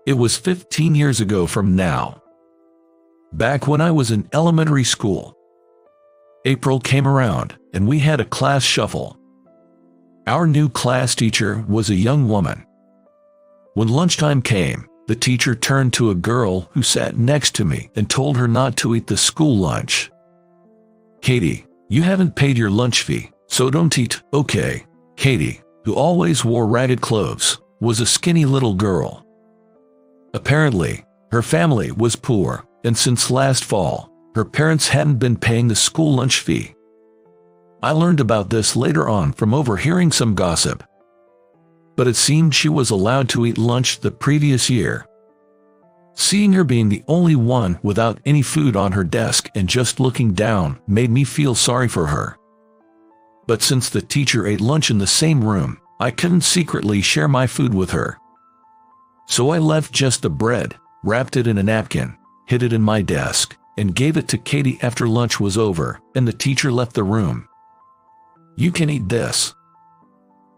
It was 15 years ago from now. Back when I was in elementary school. April came around, and we had a class shuffle. Our new class teacher was a young woman. When lunchtime came, the teacher turned to a girl who sat next to me and told her not to eat the school lunch. "Katie, you haven't paid your lunch fee, so don't eat, okay?" Katie, who always wore ragged clothes, was a skinny little girl. Apparently, her family was poor, and since last fall, her parents hadn't been paying the school lunch fee. I learned about this later on from overhearing some gossip. But it seemed she was allowed to eat lunch the previous year. Seeing her being the only one without any food on her desk and just looking down made me feel sorry for her. But since the teacher ate lunch in the same room, I couldn't secretly share my food with her. So I left just the bread, wrapped it in a napkin, hid it in my desk, and gave it to Katie after lunch was over, and the teacher left the room. "You can eat this."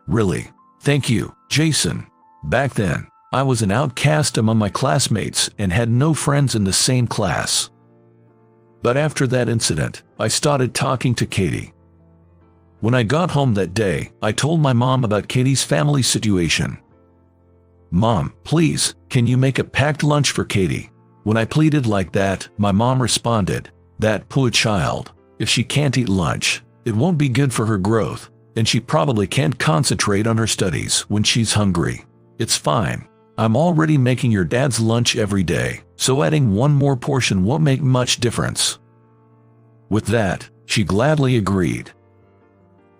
"Really? Thank you, Jason." Back then, I was an outcast among my classmates and had no friends in the same class. But after that incident, I started talking to Katie. When I got home that day, I told my mom about Katie's family situation. "Mom, please, can you make a packed lunch for Katie?" When I pleaded like that, my mom responded, "That poor child, if she can't eat lunch, it won't be good for her growth, and she probably can't concentrate on her studies when she's hungry. It's fine. I'm already making your dad's lunch every day, so adding one more portion won't make much difference." With that, she gladly agreed.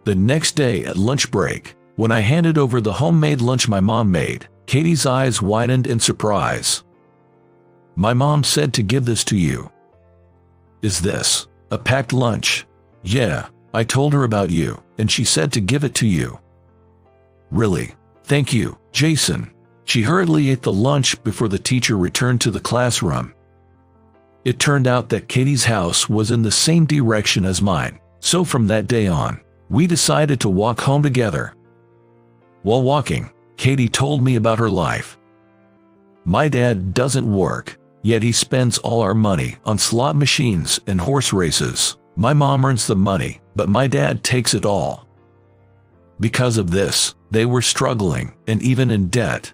The next day at lunch break, when I handed over the homemade lunch my mom made, Katie's eyes widened in surprise. "My mom said to give this to you." "Is this a packed lunch?" "Yeah, I told her about you, and she said to give it to you." "Really? Thank you, Jason." She hurriedly ate the lunch before the teacher returned to the classroom. It turned out that Katie's house was in the same direction as mine, so from that day on, we decided to walk home together. While walking, Katie told me about her life. "My dad doesn't work, yet he spends all our money on slot machines and horse races. My mom earns the money, but my dad takes it all." Because of this, they were struggling and even in debt.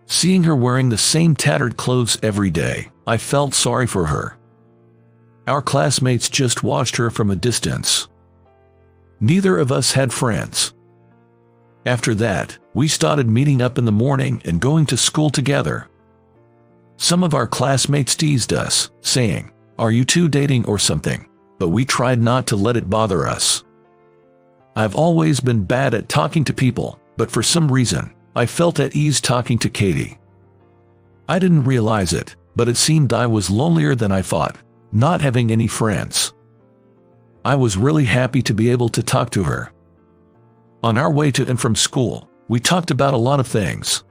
Seeing her wearing the same tattered clothes every day, I felt sorry for her. Our classmates just watched her from a distance. Neither of us had friends. After that, we started meeting up in the morning and going to school together. Some of our classmates teased us, saying, "Are you two dating or something?" But we tried not to let it bother us. I've always been bad at talking to people, but for some reason, I felt at ease talking to Katie. I didn't realize it, but it seemed I was lonelier than I thought, not having any friends. I was really happy to be able to talk to her. On our way to and from school, we talked about a lot of things.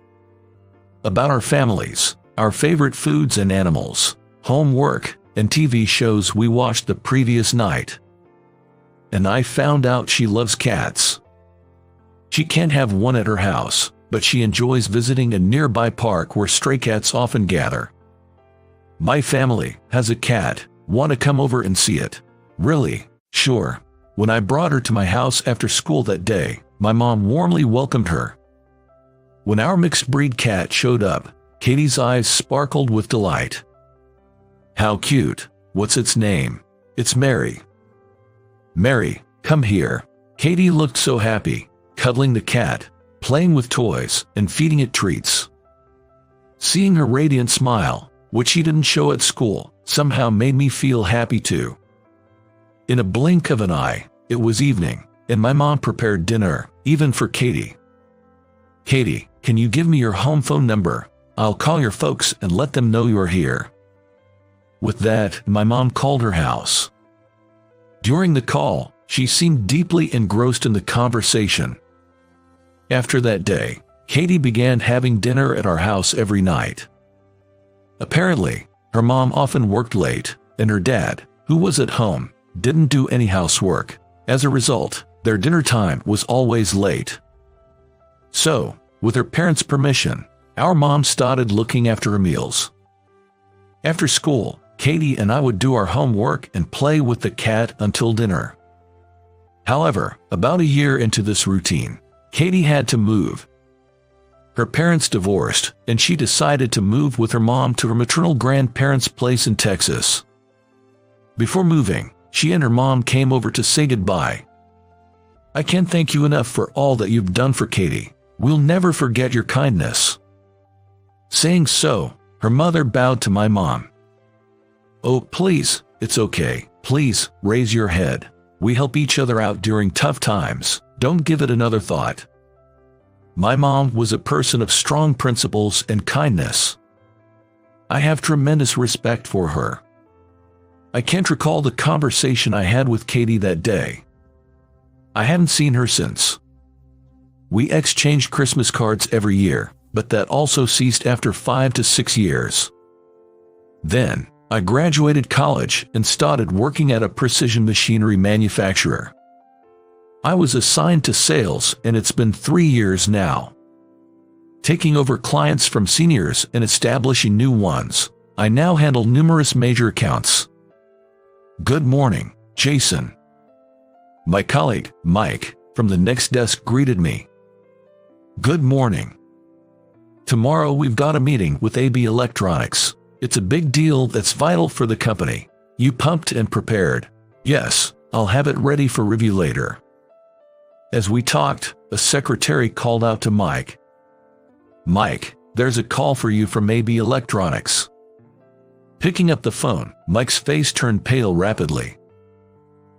About our families, our favorite foods and animals, homework, and TV shows we watched the previous night. And I found out she loves cats. She can't have one at her house, but she enjoys visiting a nearby park where stray cats often gather. "My family has a cat. Want to come over and see it?" "Really? Sure." When I brought her to my house after school that day, my mom warmly welcomed her. When our mixed breed cat showed up, Katie's eyes sparkled with delight. "How cute. What's its name?" "It's Mary." "Mary, come here." Katie looked so happy, cuddling the cat, playing with toys, and feeding it treats. Seeing her radiant smile, which she didn't show at school, somehow made me feel happy too. In a blink of an eye, it was evening, and my mom prepared dinner, even for Katie. "Katie, can you give me your home phone number? I'll call your folks and let them know you're here." With that, my mom called her house. During the call, she seemed deeply engrossed in the conversation. After that day, Katie began having dinner at our house every night. Apparently, her mom often worked late, and her dad, who was at home, didn't do any housework. As a result, their dinner time was always late. So, with her parents' permission, Our mom started looking after her meals. After school, Katie and I would do our homework and play with the cat until dinner. However, about a year into this routine, Katie had to move. Her parents divorced, and she decided to move with her mom to her maternal grandparents' place in Texas. Before moving, she and her mom came over to say goodbye. "I can't thank you enough for all that you've done for Katie. We'll never forget your kindness." Saying so, her mother bowed to my mom. "Oh, please, it's okay. Please, raise your head. We help each other out during tough times. Don't give it another thought." My mom was a person of strong principles and kindness. I have tremendous respect for her. I can't recall the conversation I had with Katie that day. I haven't seen her since. We exchanged Christmas cards every year, but that also ceased after 5 to 6 years. Then, I graduated college and started working at a precision machinery manufacturer. I was assigned to sales, and it's been 3 years now. Taking over clients from seniors and establishing new ones, I now handle numerous major accounts. "Good morning, Jason." My colleague, Mike, from the next desk greeted me. "Good morning. Tomorrow we've got a meeting with AB Electronics. It's a big deal that's vital for the company. You pumped and prepared?" "Yes, I'll have it ready for review later." As we talked, a secretary called out to Mike. "Mike, there's a call for you from AB Electronics." Picking up the phone, Mike's face turned pale rapidly.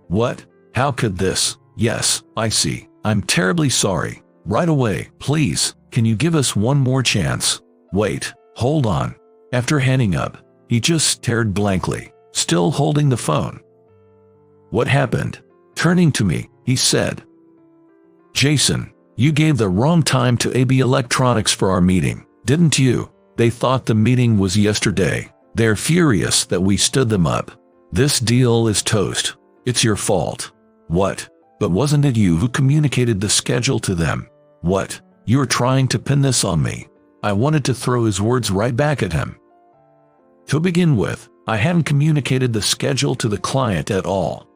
"What? How could this? Yes, I see. I'm terribly sorry. Right away, please, can you give us one more chance?" "Wait, hold on." After hanging up, he just stared blankly, still holding the phone. "What happened?" Turning to me, he said, "Jason, you gave the wrong time to AB Electronics for our meeting, didn't you? They thought the meeting was yesterday. They're furious that we stood them up. This deal is toast. It's your fault." "What? But wasn't it you who communicated the schedule to them?" "What? You're trying to pin this on me." I wanted to throw his words right back at him. To begin with, I hadn't communicated the schedule to the client at all.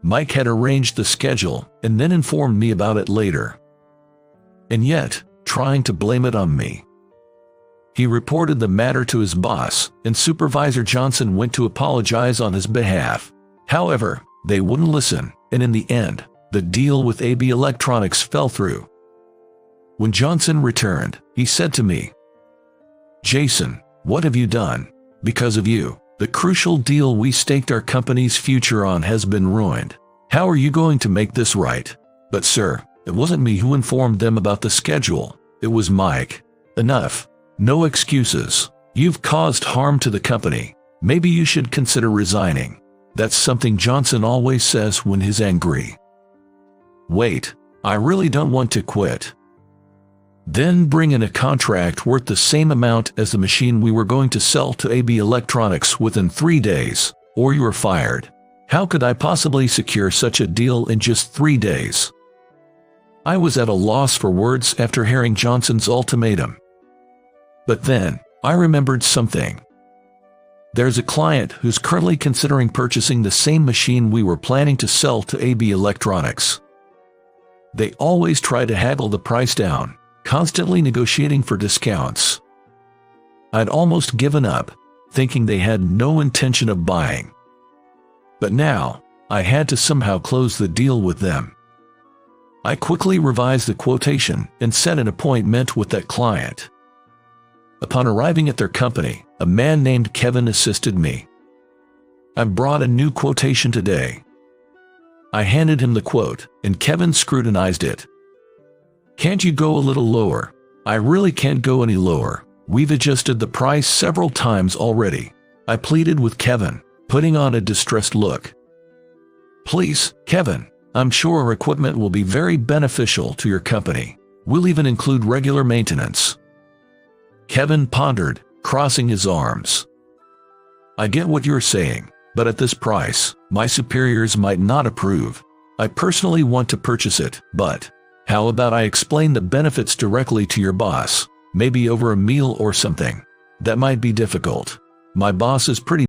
Mike had arranged the schedule and then informed me about it later. And yet, trying to blame it on me. He reported the matter to his boss, and Supervisor Johnson went to apologize on his behalf. However, they wouldn't listen, and in the end, the deal with AB Electronics fell through. When Johnson returned, he said to me, "Jason, what have you done? Because of you, the crucial deal we staked our company's future on has been ruined. How are you going to make this right?" "But sir, it wasn't me who informed them about the schedule. It was Mike." "Enough. No excuses. You've caused harm to the company. Maybe you should consider resigning." That's something Johnson always says when he's angry. "Wait, I really don't want to quit." "Then bring in a contract worth the same amount as the machine we were going to sell to AB Electronics within 3 days, or you are fired." How could I possibly secure such a deal in just 3 days? I was at a loss for words after hearing Johnson's ultimatum. But then, I remembered something. There's a client who's currently considering purchasing the same machine we were planning to sell to AB Electronics. They always try to haggle the price down, constantly negotiating for discounts. I'd almost given up, thinking they had no intention of buying. But now, I had to somehow close the deal with them. I quickly revised the quotation and set an appointment with that client. Upon arriving at their company, a man named Kevin assisted me. "I brought a new quotation today." I handed him the quote, and Kevin scrutinized it. "Can't you go a little lower?" "I really can't go any lower. We've adjusted the price several times already," I pleaded with Kevin, putting on a distressed look. "Please, Kevin, I'm sure our equipment will be very beneficial to your company. We'll even include regular maintenance." Kevin pondered, crossing his arms. "I get what you're saying, but at this price, my superiors might not approve. I personally want to purchase it, but how about I explain the benefits directly to your boss? Maybe over a meal or something. That might be difficult. My boss is pretty